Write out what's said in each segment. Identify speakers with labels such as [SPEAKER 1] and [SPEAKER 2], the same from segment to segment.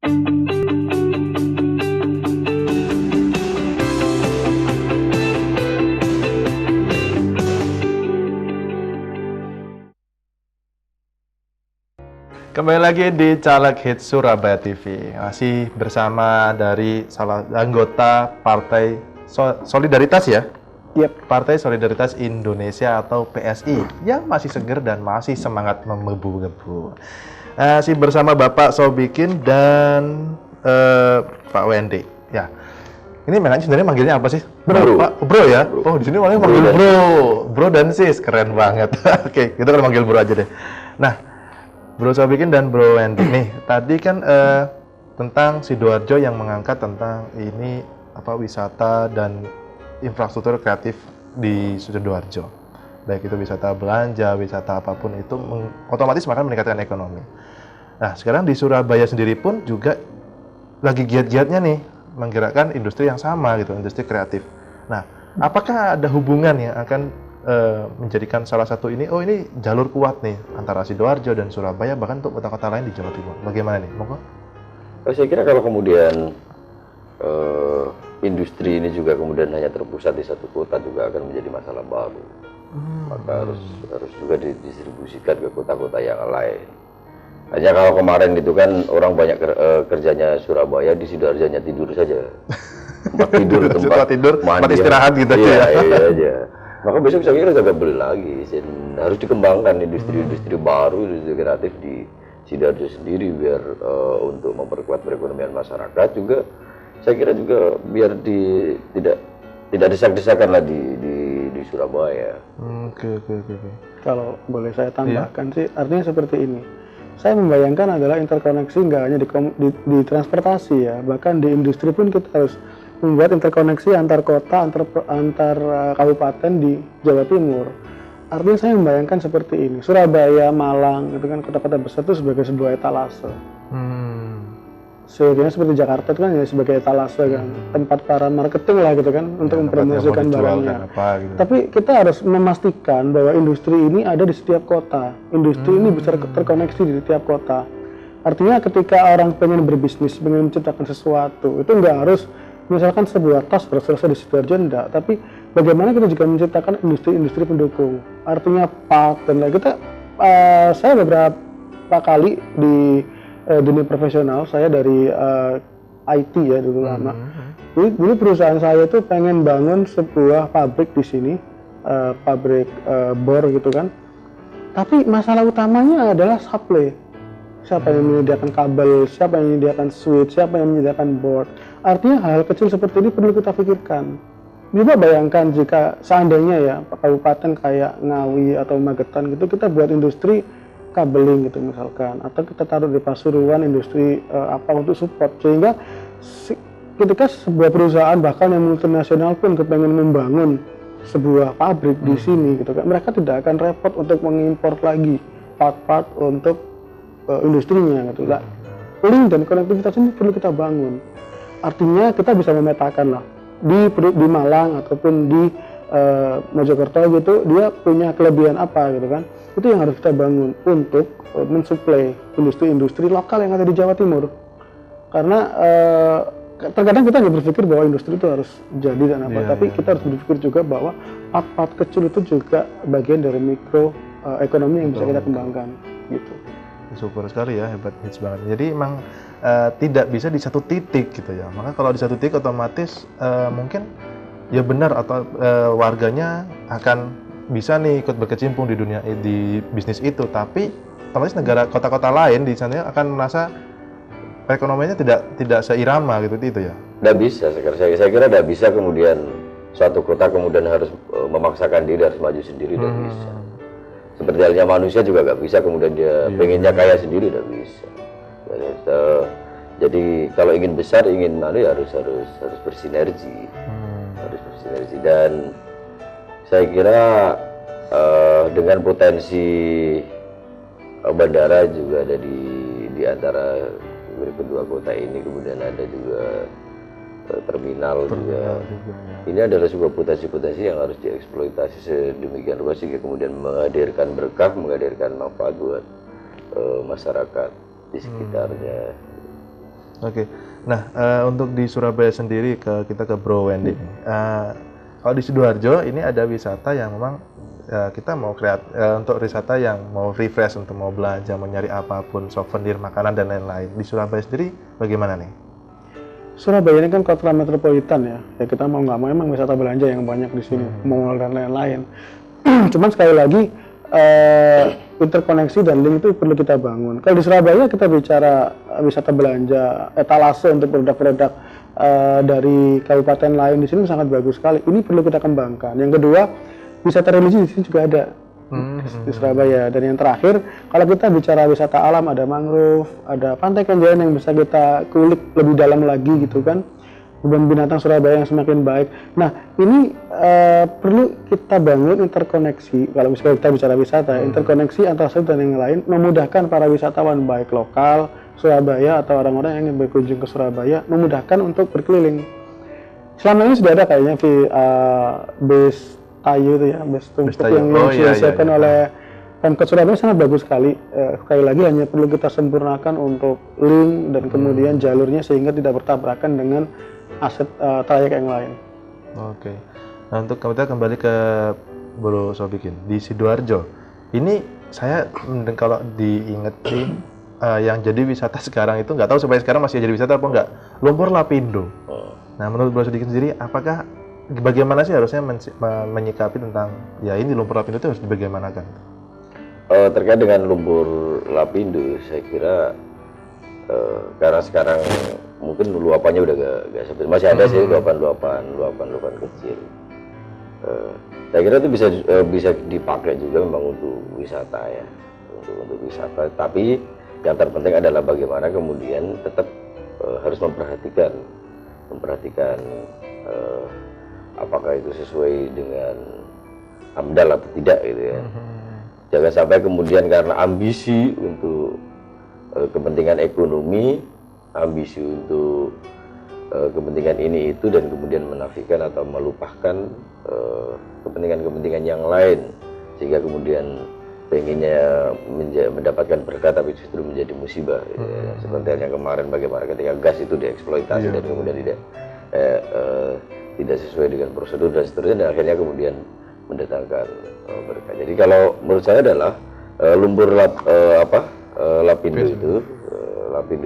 [SPEAKER 1] Kembali lagi di Caleg Hits Surabaya TV. Masih bersama dari salah anggota Partai Solidaritas ya?
[SPEAKER 2] Yep.
[SPEAKER 1] Partai Solidaritas Indonesia atau PSI yang masih seger dan masih semangat menggebu-gebu. Masih bersama Bapak Sobikin dan Pak Wendy. Ya. Ini makanya sebenarnya manggilnya apa sih?
[SPEAKER 3] Bro.
[SPEAKER 1] Pak, bro ya? Oh, di sini orangnya manggil bro. Bro dan sis, keren banget. Oke, kita kan manggil bro aja deh. Nah, Bro Sobikin dan Bro Wendy nih, tadi kan tentang Sidoarjo yang mengangkat tentang ini apa wisata dan infrastruktur kreatif di Sidoarjo. Baik itu wisata belanja, wisata apapun itu otomatis akan meningkatkan ekonomi. Nah, sekarang di Surabaya sendiri pun juga lagi giat-giatnya nih menggerakkan industri yang sama gitu, industri kreatif. Nah, apakah ada hubungan yang akan menjadikan salah satu ini, oh ini jalur kuat nih antara Sidoarjo dan Surabaya bahkan untuk kota-kota lain di Jawa Timur. Bagaimana nih, monggo?
[SPEAKER 3] Saya kira kalau kemudian industri ini juga kemudian hanya terpusat di satu kota juga akan menjadi masalah baru. Maka harus juga didistribusikan ke kota-kota yang lain. Hanya kalau kemarin itu kan orang banyak kerjanya Surabaya, di Sidoarjo hanya tidur saja. Tempat tidur,
[SPEAKER 1] tempat istirahat gitu
[SPEAKER 3] iya, iya aja. Maka besok saya kira juga beli lagi. Harus dikembangkan industri-industri baru, industri kreatif di Sidoarjo sendiri biar untuk memperkuat perekonomian masyarakat juga. Saya kira juga biar tidak desak-desakan lah di Surabaya.
[SPEAKER 1] Oke.
[SPEAKER 2] Kalau boleh saya tambahkan sih, artinya seperti ini. Saya membayangkan adalah interkoneksi nggak hanya di transportasi ya, bahkan di industri pun kita harus membuat interkoneksi antar kota, antar kabupaten di Jawa Timur. Artinya saya membayangkan seperti ini, Surabaya, Malang, itu kan kota-kota besar itu sebagai sebuah etalase. Sebenarnya seperti Jakarta itu kan ya sebagai etalase kan, tempat para marketing lah gitu kan, untuk mempromosikan barangnya.
[SPEAKER 1] Gitu.
[SPEAKER 2] Tapi kita harus memastikan bahwa industri ini ada di setiap kota. Industri ini bisa terkoneksi di setiap kota. Artinya ketika orang pengen berbisnis, pengen menciptakan sesuatu, itu nggak harus misalkan sebuah tas harus selesai di Sidoarjo enggak, tapi bagaimana kita juga menciptakan industri-industri pendukung. Artinya part dan lain kita saya beberapa kali di dunia profesional, saya dari IT ya dulu lama. Dulu perusahaan saya itu pengen bangun sebuah pabrik di sini, pabrik bor gitu kan. Tapi masalah utamanya adalah supply. Siapa yang menyediakan kabel, siapa yang menyediakan switch, siapa yang menyediakan board. Artinya hal kecil seperti ini perlu kita pikirkan. Coba bayangkan jika seandainya ya kabupaten kayak Ngawi atau Magetan gitu kita buat industri kabeling gitu misalkan, atau kita taruh di Pasuruan industri apa untuk support, sehingga ketika sebuah perusahaan bahkan yang multinasional pun kepengen membangun sebuah pabrik di sini gitu kan, mereka tidak akan repot untuk mengimpor lagi part-part untuk industrinya gitu lah. Link dan konektivitas ini perlu kita bangun. Artinya kita bisa memetakan lah di Malang ataupun di Mojokerto gitu, dia punya kelebihan apa gitu kan. Itu yang harus kita bangun untuk mensuplai industri-industri lokal yang ada di Jawa Timur. Karena terkadang kita hanya berpikir bahwa industri itu harus jadi dan apa, tapi kita harus berpikir juga bahwa part-part kecil itu juga bagian dari mikro ekonomi yang bisa kita kembangkan gitu.
[SPEAKER 1] Super sekali ya, hebat, hits banget. Jadi emang tidak bisa di satu titik gitu ya. Maka kalau di satu titik otomatis mungkin ya benar atau warganya akan bisa nih ikut berkecimpung di dunia di bisnis itu. Tapi otomatis negara kota-kota lain di sana akan merasa perekonomiannya tidak seirama gitu itu ya.
[SPEAKER 3] Tidak bisa, saya kira tidak bisa kemudian suatu kota kemudian harus memaksakan diri harus maju sendiri, tidak bisa. Seperti halnya manusia juga nggak bisa kemudian dia pengennya kaya sendiri, tidak bisa. Jadi kalau ingin besar, ingin malu ya harus bersinergi, harus bersinergi. Dan saya kira dengan potensi bandara juga ada di antara kedua kota ini, kemudian ada juga terminal juga. Ini adalah sebuah potensi-potensi yang harus dieksploitasi sedemikian rupa sehingga kemudian menghadirkan berkah, menghadirkan manfaat buat masyarakat di sekitarnya.
[SPEAKER 1] Oke. Nah, untuk di Surabaya sendiri kita ke Bro Wendy nih. Kalau di Sidoarjo ini ada wisata yang memang kita mau untuk wisata yang mau refresh, untuk mau belanja, mau nyari apapun, souvenir, makanan dan lain-lain. Di Surabaya sendiri bagaimana nih?
[SPEAKER 2] Surabaya ini kan kota metropolitan ya. Ya kita mau nggak mau emang wisata belanja yang banyak di sini, mall dan lain-lain. Cuman sekali lagi interkoneksi dan link itu perlu kita bangun. Kalau di Surabaya kita bicara wisata belanja, etalase untuk produk-produk dari kabupaten lain di sini sangat bagus sekali. Ini perlu kita kembangkan. Yang kedua, wisata religi di sini juga ada di Surabaya. Dan yang terakhir, kalau kita bicara wisata alam, ada mangrove, ada pantai Kenjeran yang bisa kita kulik lebih dalam lagi gitu kan. Kebun binatang Surabaya yang semakin baik. Nah, ini perlu kita bangun interkoneksi. Kalau misalnya kita bicara wisata, interkoneksi antara satu dan yang lain memudahkan para wisatawan baik lokal Surabaya atau orang-orang yang ingin berkunjung ke Surabaya, memudahkan untuk berkeliling. Selama ini sudah ada kayaknya base Tayu itu ya, base tumpuk yang disiapkan oleh Pemkot Surabaya, sangat bagus sekali. Sekali lagi hanya perlu kita sempurnakan untuk link dan kemudian jalurnya sehingga tidak bertabrakan dengan aset trayek yang lain.
[SPEAKER 1] Oke. Nah, untuk kita kembali ke Bro Sobikin di Sidoarjo. Ini saya kalau diinget sih yang jadi wisata sekarang itu, nggak tahu sampai sekarang masih jadi wisata apa enggak, Lumpur Lapindo. Nah, menurut Bro Sobikin sendiri, apakah bagaimana sih harusnya menyikapi tentang ya ini Lumpur Lapindo itu harus dibagaimanakan?
[SPEAKER 3] Terkait dengan Lumpur Lapindo, saya kira karena sekarang mungkin luapannya udah gak seperti masih ada sih luapan kecil. Saya kira itu bisa dipakai juga memang untuk wisata ya, untuk wisata. Tapi yang terpenting adalah bagaimana kemudian tetap harus memperhatikan apakah itu sesuai dengan AMDAL atau tidak gitu ya. Jangan sampai kemudian karena ambisi untuk kepentingan ekonomi, ambisi untuk kepentingan ini itu, dan kemudian menafikan atau melupakan kepentingan-kepentingan yang lain, sehingga kemudian pengennya mendapatkan berkah tapi justru menjadi musibah. Ya. Seperti yang kemarin bagaimana ketika gas itu dieksploitasi dan kemudian tidak sesuai dengan prosedur dan seterusnya, dan akhirnya kemudian mendatangkan berkah. Jadi kalau menurut saya adalah lumpur Lapindo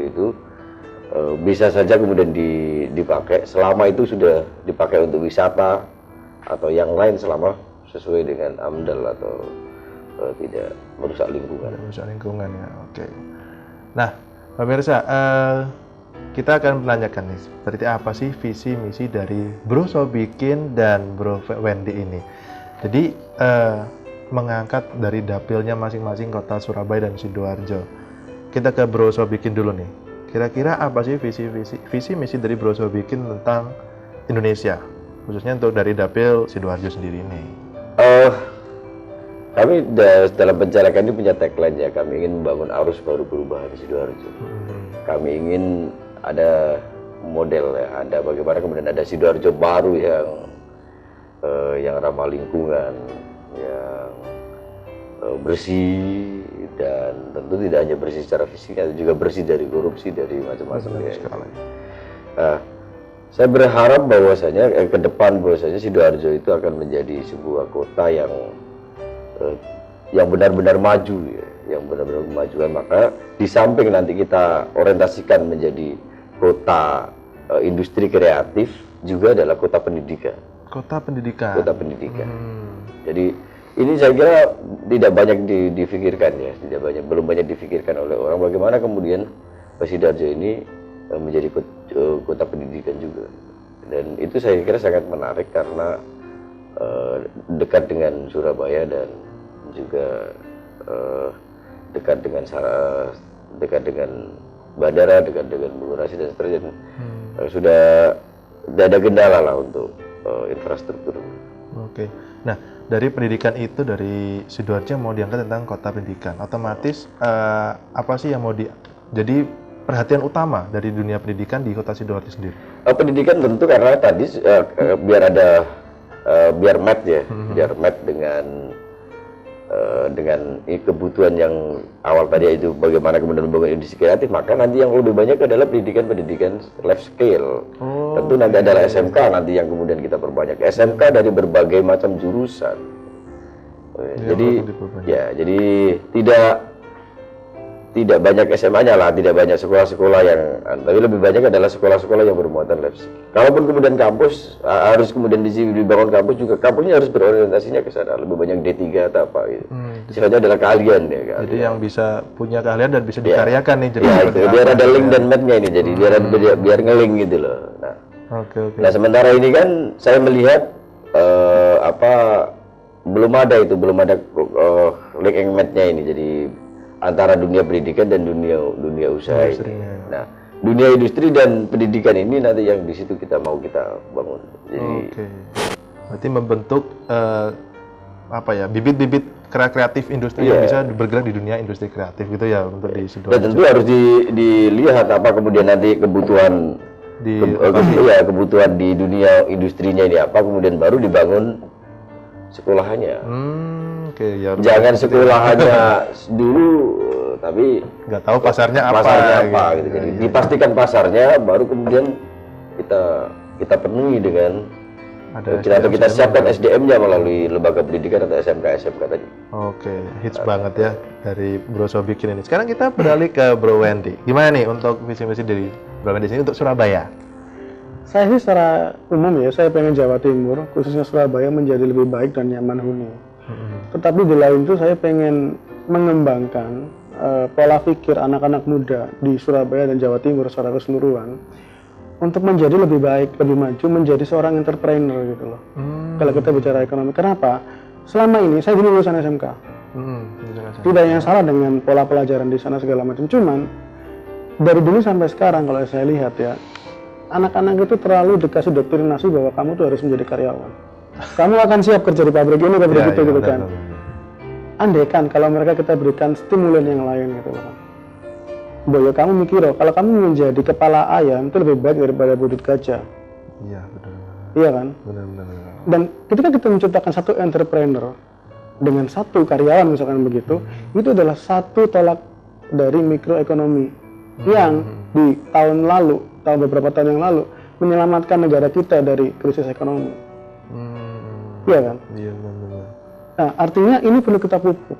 [SPEAKER 3] itu bisa saja kemudian dipakai selama itu sudah dipakai untuk wisata atau yang lain, selama sesuai dengan AMDAL atau tidak merusak lingkungan.
[SPEAKER 1] Merusak lingkungan ya, oke. Nah, pemirsa, kita akan menanyakan nih, seperti apa sih visi misi dari Bro Sobikin dan Bro Wendy ini. Jadi mengangkat dari dapilnya masing-masing kota Surabaya dan Sidoarjo. Kita ke Bro Sobikin dulu nih. Kira-kira apa sih visi misi dari Bro Sobikin tentang Indonesia, khususnya untuk dari dapil Sidoarjo sendiri ini?
[SPEAKER 3] Kami dalam pencalekan ini punya tagline ya, kami ingin membangun arus baru perubahan di Sidoarjo. Kami ingin ada model ya, ada bagaimana kemudian ada Sidoarjo baru yang ramah lingkungan, yang bersih, dan tentu tidak hanya bersih secara fisik, tapi juga bersih dari korupsi, dari macam-macam ya. Saya berharap bahwasanya ke depan bahwasanya Sidoarjo itu akan menjadi sebuah kota yang benar-benar maju ya, yang benar-benar kemajuan. Maka di samping nanti kita orientasikan menjadi kota industri kreatif, juga adalah kota pendidikan.
[SPEAKER 1] Kota pendidikan.
[SPEAKER 3] Jadi ini saya kira tidak banyak difikirkan ya, belum banyak difikirkan oleh orang bagaimana kemudian Sidoarjo ini menjadi kota pendidikan juga. Dan itu saya kira sangat menarik karena dekat dengan Surabaya dan juga dekat dengan bandara, dekat dengan Bungurasi dan seterusnya. Sudah tidak ada kendala lah untuk infrastruktur.
[SPEAKER 1] Oke. Nah, dari pendidikan itu, dari Sidoarjo mau diangkat tentang kota pendidikan, otomatis apa sih yang mau jadi perhatian utama dari dunia pendidikan di kota Sidoarjo sendiri?
[SPEAKER 3] Pendidikan tentu karena tadi biar match ya, biar match dengan dengan kebutuhan yang awal tadi itu bagaimana kemudian membangun industri kreatif, maka nanti yang lebih banyak adalah pendidikan life skill. Tentu nanti adalah SMK nanti yang kemudian kita perbanyak. SMK dari berbagai macam jurusan. Jadi tidak banyak SMA-nya lah, tidak banyak sekolah-sekolah yang, tapi lebih banyak adalah sekolah-sekolah yang bermuatan life skill. Kalaupun kemudian kampus harus kemudian dibangun kampus juga, kampusnya harus berorientasinya ke sana, lebih banyak D3 atau apa gitu. Sifatnya adalah keahlian ya kan.
[SPEAKER 1] Jadi yang bisa punya keahlian dan bisa dikaryakan nih. Jadi
[SPEAKER 3] itu biar ada link dan match-nya ini, jadi biar nge-link gitu loh. Nah, nah sementara ini kan saya melihat belum ada link and match-nya ini, jadi antara dunia pendidikan dan dunia usaha ini. Nah, dunia industri dan pendidikan ini nanti yang di situ kita bangun. Jadi,
[SPEAKER 1] berarti membentuk bibit-bibit kreatif industri yang bisa bergerak di dunia industri kreatif gitu ya untuk di Sidoarjo.
[SPEAKER 3] Dan tentu harus dilihat apa kemudian nanti kebutuhan kebutuhan di dunia industrinya ini apa, kemudian baru dibangun sekolahannya. Jangan sekolahannya dulu, tapi
[SPEAKER 1] nggak tahu pasarnya apa
[SPEAKER 3] gitu. Jadi dipastikan pasarnya, baru kemudian kita penuhi dengan kita siapkan SDM-nya melalui lembaga pendidikan atau SMK tadi.
[SPEAKER 1] Hits banget ya dari Bro Sobikin ini. Sekarang kita beralih ke Bro Wendy. Gimana nih untuk visi-misi dari Bro Wendy sini untuk Surabaya?
[SPEAKER 2] Saya sih secara umum ya, saya pengen Jawa Timur, khususnya Surabaya menjadi lebih baik dan nyaman huni. Tetapi di lain itu saya pengen mengembangkan pola pikir anak-anak muda di Surabaya dan Jawa Timur secara keseluruhan untuk menjadi lebih baik, lebih maju, menjadi seorang entrepreneur gitu loh. Kalau kita bicara ekonomi, kenapa? Selama ini saya dulu lulusan SMK. Tidak ada yang salah dengan pola pelajaran di sana segala macam. Cuman dari dulu sampai sekarang kalau saya lihat ya, anak-anak itu terlalu dikasih doktrinasi bahwa kamu tuh harus menjadi karyawan. Kamu akan siap kerja di pabrik ini, pabrik itu gitu kan. Andai kan kalau mereka kita berikan stimulan yang lain gitu kan. Bahwa kamu mikir, kalau kamu menjadi kepala ayam itu lebih baik daripada budut gajah.
[SPEAKER 1] Iya, betul.
[SPEAKER 2] Iya kan?
[SPEAKER 1] Benar.
[SPEAKER 2] Dan ketika kita menciptakan satu entrepreneur dengan satu karyawan misalkan begitu, itu adalah satu tolak dari mikroekonomi yang di beberapa tahun yang lalu menyelamatkan negara kita dari krisis ekonomi. Iya kan?
[SPEAKER 1] Iya, benar.
[SPEAKER 2] Nah, artinya ini perlu kita pupuk.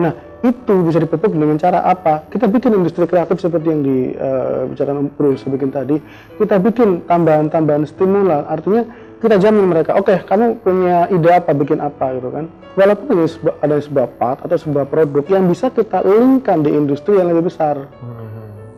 [SPEAKER 2] Nah, itu bisa dipupuk dengan cara apa? Kita bikin industri kreatif seperti yang dibicarakan Bro Sobikin tadi. Kita bikin tambahan-tambahan stimulan. Artinya kita jamin mereka, oke, kamu punya ide apa, bikin apa gitu kan. Walaupun ada sebuah part atau sebuah produk yang bisa kita linkkan di industri yang lebih besar.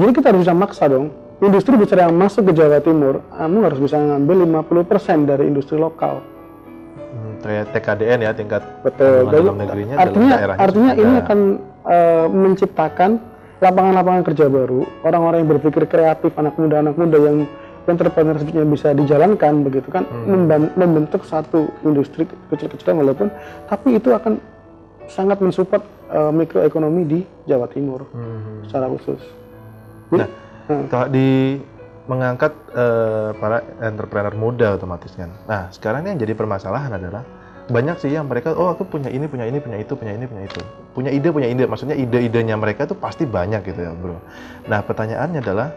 [SPEAKER 2] Jadi kita harus bisa maksa dong. Industri besar yang masuk ke Jawa Timur, kamu harus bisa ngambil 50% dari industri lokal.
[SPEAKER 1] TKDN ya, tingkat
[SPEAKER 2] dalam
[SPEAKER 1] negerinya.
[SPEAKER 2] Artinya ini akan menciptakan lapangan-lapangan kerja baru, orang-orang yang berpikir kreatif, anak muda yang entrepreneurship-nya bisa dijalankan begitu kan, membentuk satu industri kecil-kecilan walaupun, tapi itu akan sangat mensupport mikroekonomi di Jawa Timur secara khusus.
[SPEAKER 1] Kalau mengangkat para entrepreneur muda otomatis kan. Nah, sekarang yang jadi permasalahan adalah banyak sih yang mereka, aku punya ini, punya itu. Punya ide. Maksudnya ide-idenya mereka itu pasti banyak gitu ya, Bro. Nah, pertanyaannya adalah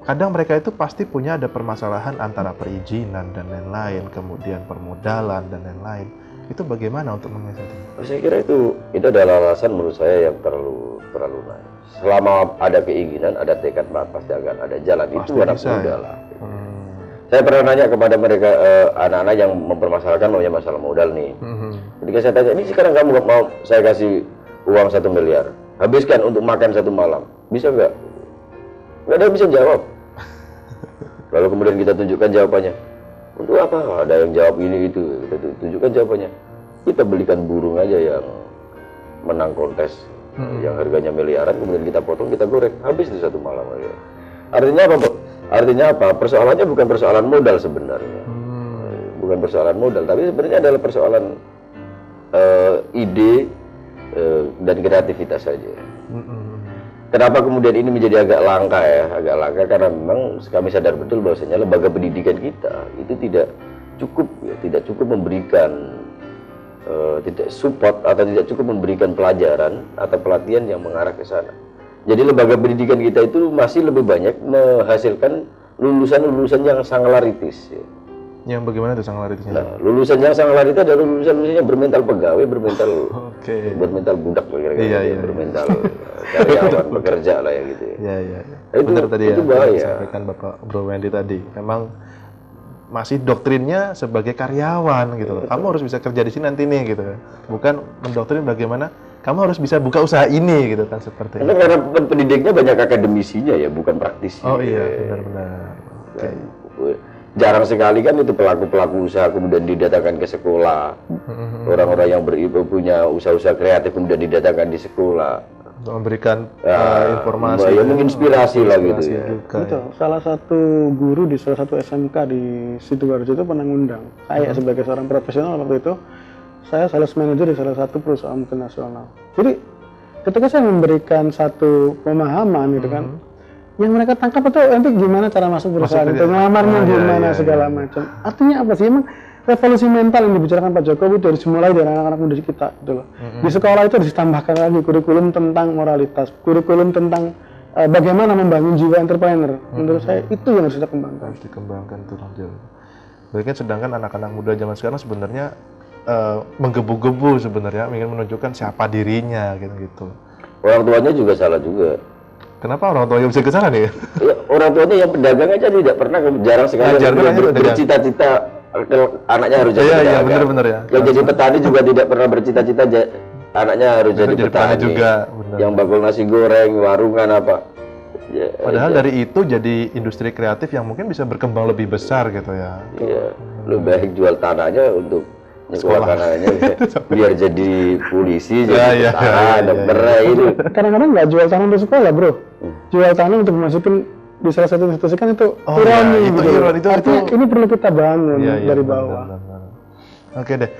[SPEAKER 1] kadang mereka itu pasti punya ada permasalahan antara perizinan dan lain-lain, kemudian permodalan dan lain-lain. Itu bagaimana untuk mengatasinya?
[SPEAKER 3] Saya kira itu adalah alasan menurut saya yang terlalu naik. Selama ada keinginan, ada tekad, pasti akan ada jalan. Pasti itu anak muda lah. Saya pernah nanya kepada mereka, anak-anak yang mempermasalahkan masalah modal nih. Ketika saya tanya, ini sekarang kamu mau saya kasih uang 1 miliar, habiskan untuk makan 1 malam, bisa nggak? Nggak ada yang bisa jawab. Lalu kemudian kita tunjukkan jawabannya. Untuk apa? Ada yang jawab ini itu. Kita tunjukkan jawabannya. Kita belikan burung aja yang menang kontes, yang harganya miliaran, kemudian kita potong, kita goreng, habis di 1 malam aja. Artinya apa? Persoalannya bukan persoalan modal sebenarnya. Bukan persoalan modal, tapi sebenarnya adalah persoalan ide dan kreativitas saja. Kenapa kemudian ini menjadi agak langka ya? Agak langka karena memang kami sadar betul bahwasanya lembaga pendidikan kita itu tidak cukup memberikan tidak support atau tidak cukup memberikan pelajaran atau pelatihan yang mengarah ke sana. Jadi lembaga pendidikan kita itu masih lebih banyak menghasilkan lulusan-lulusan yang sanglaritis. Ya.
[SPEAKER 1] Yang bagaimana itu sanglaritisnya?
[SPEAKER 3] Nah, lulusan yang sanglaritis adalah lulusan-lulusan yang bermental pegawai, bermental bermental budak kira-kira,
[SPEAKER 1] Iya.
[SPEAKER 3] bermental karyawan bekerja lah ya gitu. Ya.
[SPEAKER 1] Iya.
[SPEAKER 3] Itu
[SPEAKER 1] Benar tadi
[SPEAKER 3] itu
[SPEAKER 1] ya,
[SPEAKER 3] bahaya.
[SPEAKER 1] yang disampaikan Bapak Bro Wendy tadi. Memang masih doktrinnya sebagai karyawan gitu loh. Kamu harus bisa kerja di sini nanti nih gitu. Bukan mendoktrin bagaimana kamu harus bisa buka usaha ini gitu kan seperti itu.
[SPEAKER 3] Karena pendidiknya banyak akademisinya ya, bukan praktisi.
[SPEAKER 1] Oh iya, benar-benar. Oke.
[SPEAKER 3] Jarang sekali kan itu pelaku-pelaku usaha kemudian didatangkan ke sekolah. Orang-orang yang punya usaha-usaha kreatif kemudian didatangkan di sekolah.
[SPEAKER 1] Untuk memberikan informasi.
[SPEAKER 3] Ya menginspirasi lah gitu ya.
[SPEAKER 1] Juga,
[SPEAKER 2] Betul. Salah satu guru di salah satu SMK di Sidoarjo itu pernah ngundang. Saya sebagai seorang profesional waktu itu, saya sales manager di salah satu perusahaan multinasional. Jadi ketika saya memberikan satu pemahaman gitu kan, yang mereka tangkap itu nanti gimana cara masuk perusahaan itu, ngelamarnya gimana segala macam. Artinya apa sih? Emang revolusi mental yang dibicarakan Pak Jokowi dari mulai dari anak-anak muda kita gitu loh. Di sekolah itu harus ditambahkan lagi kurikulum tentang moralitas, kurikulum tentang bagaimana membangun jiwa entrepreneur. Menurut saya itu yang harus kita kembangkan.
[SPEAKER 1] Harus dikembangkan tuh jauh. Mungkin sedangkan anak-anak muda zaman sekarang sebenarnya menggebu-gebu sebenarnya ingin menunjukkan siapa dirinya gitu.
[SPEAKER 3] Orang tuanya juga salah juga.
[SPEAKER 1] Kenapa orang tuanya bisa ke sana nih?
[SPEAKER 3] Ya, orang tuanya yang pedagang aja tidak pernah, jarang sekali bercita-cita anaknya harus jadi pedagang. Iya,
[SPEAKER 1] benar-benar ya.
[SPEAKER 3] Yang jadi petani juga tidak pernah bercita-cita anaknya harus jadi petani
[SPEAKER 1] juga. Benar.
[SPEAKER 3] Yang bakul nasi goreng, warungan apa. Ya,
[SPEAKER 1] padahal dari itu jadi industri kreatif yang mungkin bisa berkembang lebih besar gitu ya.
[SPEAKER 3] Iya, lebih baik jual tanahnya untuk sekolah anaknya biar jadi polisi, jadi tentara, dokter itu.
[SPEAKER 2] Kadang-kadang nggak jual tanah untuk sekolah, bro. Jual tanah untuk masukin di salah satu institusi kan itu ironi gitu. Artinya ini perlu kita bangun dari bawah.
[SPEAKER 1] Benar. Oke deh.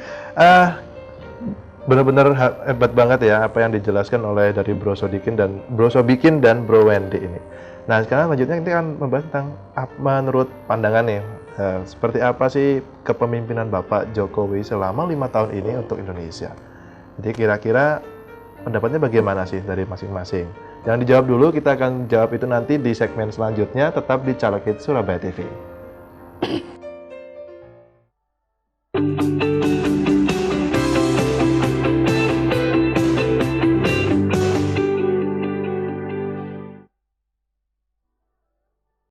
[SPEAKER 1] Benar-benar hebat banget ya apa yang dijelaskan oleh dari Bro Sodikin dan Bro Wendy ini. Nah sekarang lanjutnya kita akan membahas tentang menurut pandangannya seperti apa sih kepemimpinan Bapak Jokowi selama 5 tahun ini untuk Indonesia. Jadi kira-kira pendapatnya bagaimana sih dari masing-masing? Jangan dijawab dulu, kita akan jawab itu nanti di segmen selanjutnya. Tetap di Caleg Hits Surabaya TV.